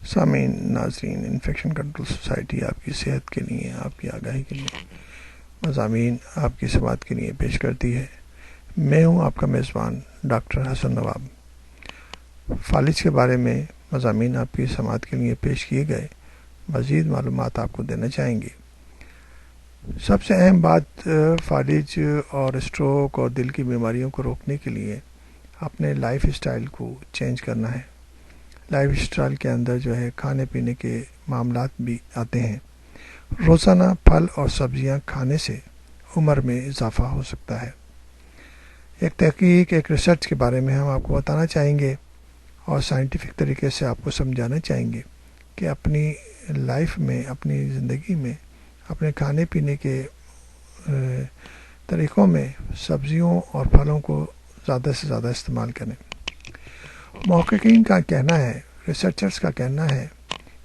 سامعین ناظرین، infection control society آپ کی صحت کے لیے، آپ کی آگاہی کے لیے مضامین آپ کی سماعت کے لیے پیش کرتی ہے۔ میں ہوں آپ کا میزبان ڈاکٹر حسن نواب۔ فالج کے بارے میں مضامین آپ کی سماعت کے لیے پیش کیے گئے، مزید معلومات آپ کو دینا چاہیں گے۔ سب سے اہم بات، فالج اور اسٹروک اور دل کی بیماریوں کو روکنے کے لیے اپنے لائف اسٹائل کو چینج کرنا ہے۔ لائف اسٹائل کے اندر کھانے پینے کے معاملات بھی آتے ہیں۔ روزانہ پھل اور سبزیاں کھانے سے عمر میں اضافہ ہو سکتا ہے۔ ایک تحقیق، ایک ریسرچ کے بارے میں ہم آپ کو بتانا چاہیں گے اور سائنٹیفک طریقے سے آپ کو سمجھانا چاہیں گے کہ اپنی لائف میں، اپنی زندگی میں، اپنے کھانے پینے کے طریقوں میں سبزیوں اور پھلوں کو زیادہ سے زیادہ استعمال کریں۔ محققین کا کہنا ہے، ریسرچرز کا کہنا ہے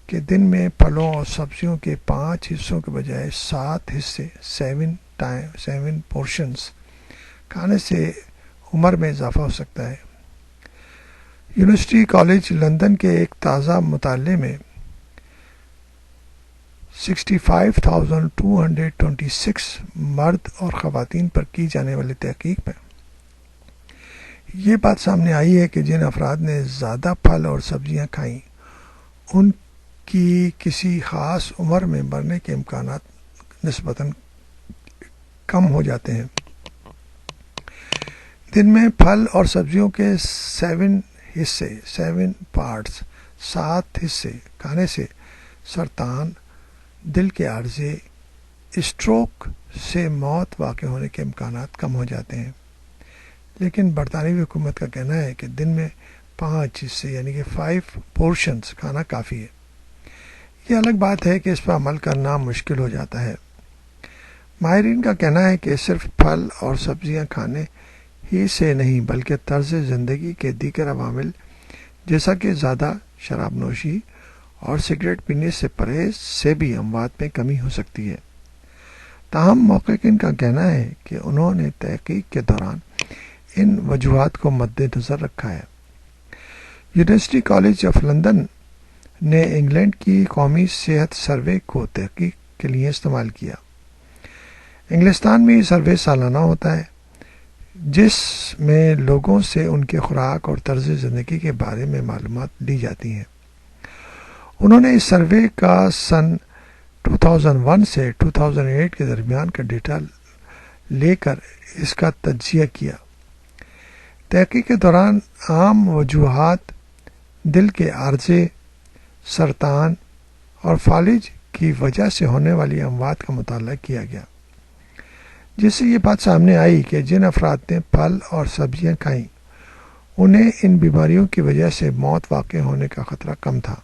کہ دن میں پھلوں اور سبزیوں کے 5 حصوں کے بجائے 7 حصے 7 پورشنز کھانے سے عمر میں اضافہ ہو سکتا ہے۔ یونیورسٹی کالج لندن کے ایک تازہ مطالعے میں 65,226 مرد اور خواتین پر کی جانے والی تحقیق میں یہ بات سامنے آئی ہے کہ جن افراد نے زیادہ پھل اور سبزیاں کھائیں ان کی کسی خاص عمر میں مرنے کے امکانات نسبتاً کم ہو جاتے ہیں۔ دن میں پھل اور سبزیوں کے 7 حصے کھانے سے سرطان، دل کے عارضے، اسٹروک سے موت واقع ہونے کے امکانات کم ہو جاتے ہیں۔ لیکن برطانوی حکومت کا کہنا ہے کہ دن میں 5 حصے یعنی کہ 5 پورشنز کھانا کافی ہے۔ یہ الگ بات ہے کہ اس پر عمل کرنا مشکل ہو جاتا ہے۔ ماہرین کا کہنا ہے کہ صرف پھل اور سبزیاں کھانے ہی سے نہیں بلکہ طرز زندگی کے دیگر عوامل جیسا کہ زیادہ شراب نوشی اور سگریٹ پینے سے پرہیز سے بھی اموات میں کمی ہو سکتی ہے۔ تاہم محققین کا کہنا ہے کہ انہوں نے تحقیق کے دوران ان وجوہات کو مد نظر رکھا ہے۔ یونیورسٹی کالج آف لندن نے انگلینڈ کی قومی صحت سروے کو تحقیق کے لیے استعمال کیا۔ انگلستان میں یہ سروے سالانہ ہوتا ہے جس میں لوگوں سے ان کے خوراک اور طرز زندگی کے بارے میں معلومات لی جاتی ہیں۔ انہوں نے اس سروے کا سن 2001 سے 2008 کے درمیان کا ڈیٹا لے کر اس کا تجزیہ کیا۔ تحقیق کے دوران عام وجوہات، دل کے عارضے، سرطان اور فالج کی وجہ سے ہونے والی اموات کا مطالعہ کیا گیا، جس سے یہ بات سامنے آئی کہ جن افراد نے پھل اور سبزیاں کھائیں انہیں ان بیماریوں کی وجہ سے موت واقع ہونے کا خطرہ کم تھا۔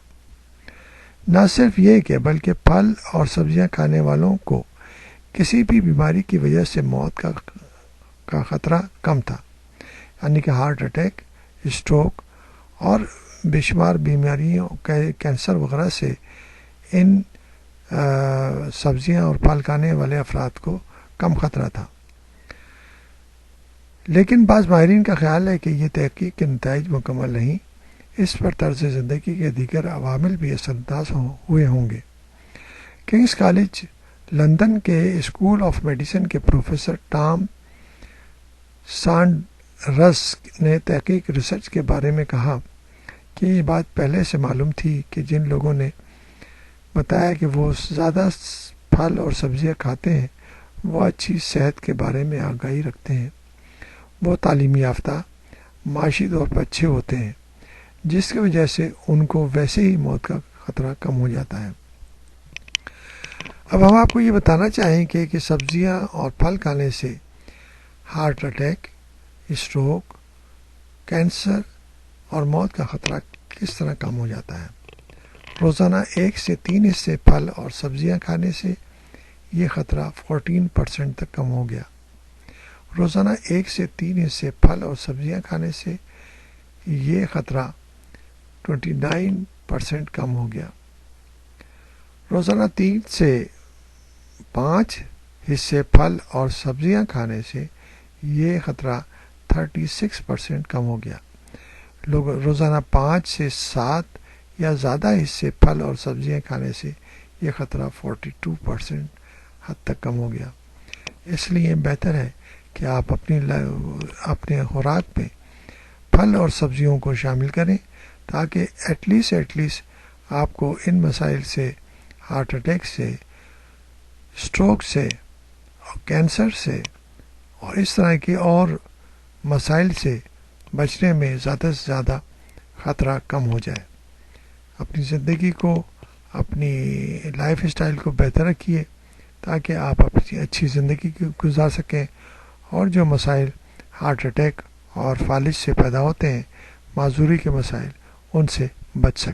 نہ صرف یہ کہ بلکہ پھل اور سبزیاں کھانے والوں کو کسی بھی بیماری کی وجہ سے موت کا خطرہ کم تھا، یعنی کہ ہارٹ اٹیک، اسٹروک اور بے شمار بیماریوں، کینسر وغیرہ سے ان سبزیاں اور پھل کھانے والے افراد کو کم خطرہ تھا۔ لیکن بعض ماہرین کا خیال ہے کہ یہ تحقیق کے نتائج مکمل نہیں، اس پر طرز زندگی کے دیگر عوامل بھی اثر انداز ہوئے ہوں گے۔ کنگز کالج لندن کے اسکول آف میڈیسن کے پروفیسر ٹام سانڈرس نے تحقیق ریسرچ کے بارے میں کہا کہ یہ بات پہلے سے معلوم تھی کہ جن لوگوں نے بتایا کہ وہ زیادہ پھل اور سبزیاں کھاتے ہیں وہ اچھی صحت کے بارے میں آگاہی رکھتے ہیں، وہ تعلیم یافتہ، معاشی طور پر اچھے ہوتے ہیں، جس کی وجہ سے ان کو ویسے ہی موت کا خطرہ کم ہو جاتا ہے۔ اب ہم آپ کو یہ بتانا چاہیں کہ سبزیاں اور پھل کھانے سے ہارٹ اٹیک، اسٹروک، کینسر اور موت کا خطرہ کس طرح کم ہو جاتا ہے۔ روزانہ 1 سے 3 حصے پھل اور سبزیاں کھانے سے یہ خطرہ 14% تک کم ہو گیا۔ روزانہ 1 سے 3 حصے پھل اور سبزیاں کھانے سے یہ خطرہ 29% کم ہو گیا۔ روزانہ 3 سے 5 حصے پھل اور سبزیاں کھانے سے یہ خطرہ 36% کم ہو گیا۔ روزانہ 5 سے 7 یا زیادہ حصے پھل اور سبزیاں کھانے سے یہ خطرہ 42% حد تک کم ہو گیا۔ اس لیے بہتر ہے کہ آپ اپنے خوراک میں پھل اور سبزیوں کو شامل کریں تاکہ ایٹ لیسٹ آپ کو ان مسائل سے، ہارٹ اٹیک سے، اسٹروک سے، کینسر سے اور اس طرح کے اور مسائل سے بچنے میں زیادہ سے زیادہ خطرہ کم ہو جائے۔ اپنی زندگی کو، اپنی لائف اسٹائل کو بہتر رکھیے تاکہ آپ اپنی اچھی زندگی گزار سکیں اور جو مسائل ہارٹ اٹیک اور فالج سے پیدا ہوتے ہیں، معذوری کے مسائل، ان سے بچ سکیں۔